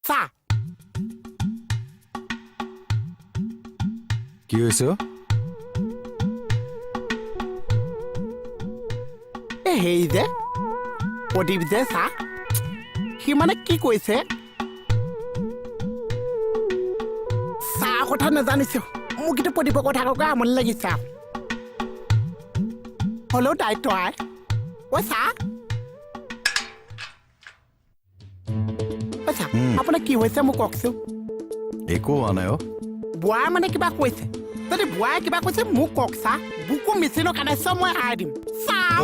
চা কি হৈছে হেৰি যে প্ৰদীপ যে চা সি মানে কি কৈছে চাহ কথা নাজানিছো মোক কিন্তু প্ৰদীপৰ কথা কৈ আমনি লাগিছে হ'লেও দায়িত্ব আই ঐ চাহ আপোনাৰ কি হৈছে মোক কওকচোন একো হোৱা নাই বুঢ়াই মানে কিবা কৈছে যদি বুঢ়াই কিবা কৈছে মোক কওক চাহ বুকু মেচিনৰ কানেকশ্যন মই আই দিম চাহ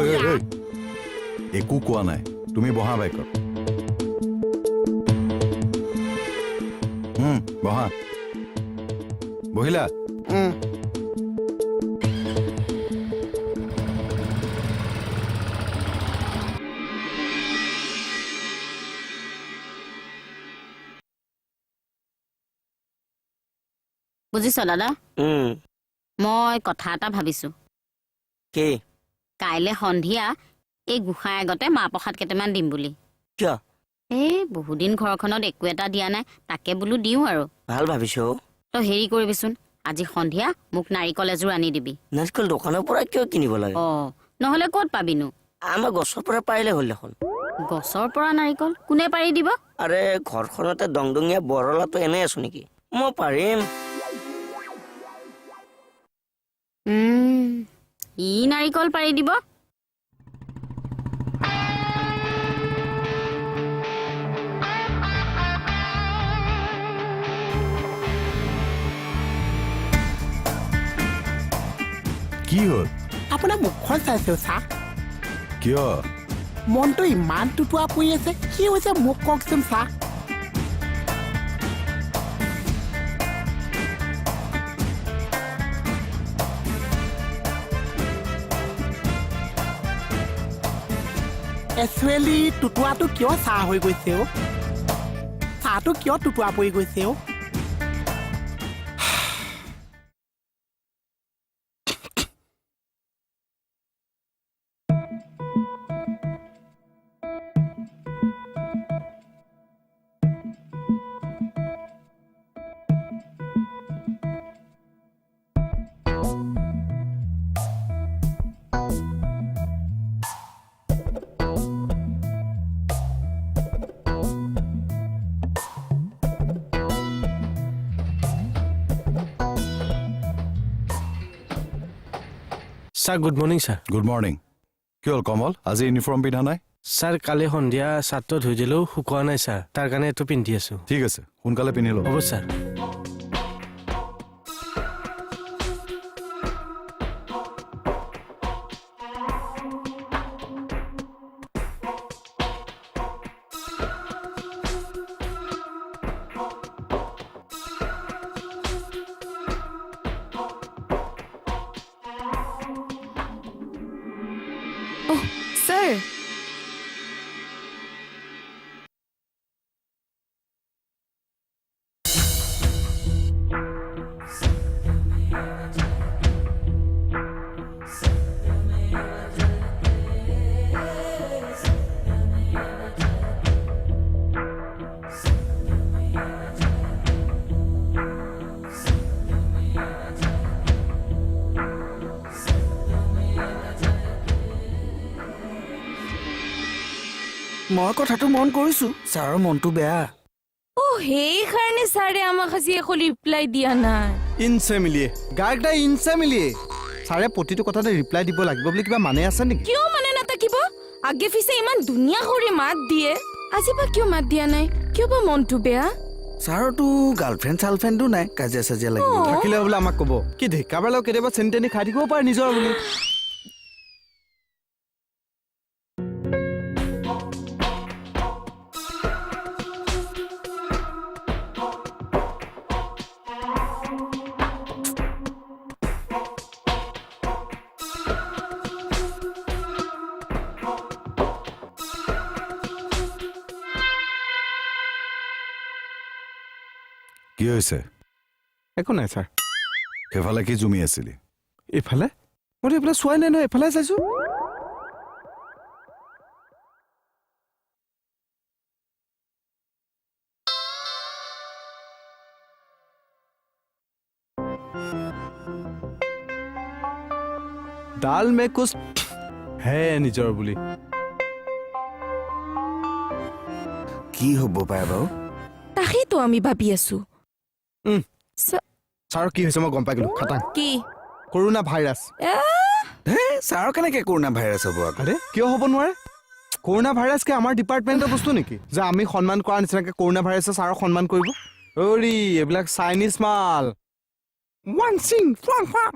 একো কোৱা নাই তুমি বহা বাইকত বহা বহিলা বুজিছ দাদা মই কথা এটা ভাবিছো কি কাইলে সন্ধিয়া এই গোসাঁই আগতে মাহ প্ৰসাদ কেইটামান দিম বুলি কিয় বহুদিন ঘৰখনত একো এটা দিয়া নাই তাকে বোলো দিওঁ আৰু ভাল ভাবিছো তই হেৰি কৰিবিচোন আজি সন্ধিয়া মোক নাৰিকল এযোৰ আনি দিবি নাৰিকল দোকানৰ পৰা কিয় কিনিব লাগে নহলে ক'ত পাবিনো আমাৰ গছৰ পৰা পাৰিলে হ'ল দেখোন গছৰ পৰা নাৰিকল কোনে পাৰি দিব আৰে ঘৰখনতে দংদঙীয়া বৰলাটো এনে আছো নেকি মই পাৰিম ই নাৰিকল পাৰি দিব কি হ'ল আপোনাৰ মুখখন চাইছো চাহ কিয় মনটো ইমান টুটুৱা পৰি আছে কি হৈছে মোক কওকচোন চাহ এক্সুৱেলি টুটুৱাটো কিয় চাহ হৈ গৈছে চাহটো কিয় টুটুৱা পৰি গৈছে sir good morning sir good morning কি হ'ল কমল আজি ইউনিফৰ্ম পিন্ধা নাই স্যাৰ কালি সন্ধিয়া ছাত্ৰ ধুই দিলেও শুকোৱা নাই স্যাৰ তাৰ কাৰণে এইটো পিন্ধি আছো ঠিক আছে সোনকালে পিন্ধি ল'ব হ'ব স্যাৰ Sir. মই কথাটো মন কৰিছো ছাৰৰ মনটো বেয়া সেইকাৰণে ছাৰে আমাক আজি একো ৰিপ্লাই দিয়া নাই ইনছে মিলিয়ে গায়কটা ইনছে মিলিয়ে ছাৰে প্ৰতিটো কথাতে ৰিপ্লাই দিব লাগিব বুলি কিবা মানে আছে নেকি কিয় মানে নাথাকিব আগে পিছে ইমান ধুনীয়া কৰি মাত দিয়ে আজি বা কিয় মাত দিয়া নাই কিয় বা মনটো বেয়া ছাৰতো গাৰ্লফ্ৰেণ্ড চাৰ্লফ্ৰেণ্ডো নাই কাজিয়া চাজিয়া লাগিব থাকিলে বোলে আমাক ক'ব কি ঢেকাবাৰ লগত কেতিয়াবা চেনি তেনি খাই থাকিব পাৰে নিজৰ বুলি কি হৈছে একো নাই ছাৰ সেইফালে কি জুমি আছিলি এইফালে মইতো এইফালে চোৱাই নাই নহয় এইফালে চাইছো ডাল মে কুছ হে নিজৰ বুলি কি হ'ব পাৰে বাৰু তাকেইতো আমি ভাবি আছো ছাৰ কি হৈছে মই গম পাই গলো খাটাং কি কৰোণা ভাইৰাছ হে ছাৰ কেনেকে কৰোণা ভাইৰাছ হ'ব আকৌ আৰে কিয় হ'ব নোৱাৰে কৰোণা ভাইৰাছ কি আমাৰ ডিপাৰ্টমেণ্টৰ বস্তু নেকি যে আমি সন্মান কৰা নিচিনাকে কৰোণা ভাইৰাছে ছাৰক সন্মান কৰিব অৰি এইবিলাক চাইনিজ মাল ওৱান চিং ফাং ফাং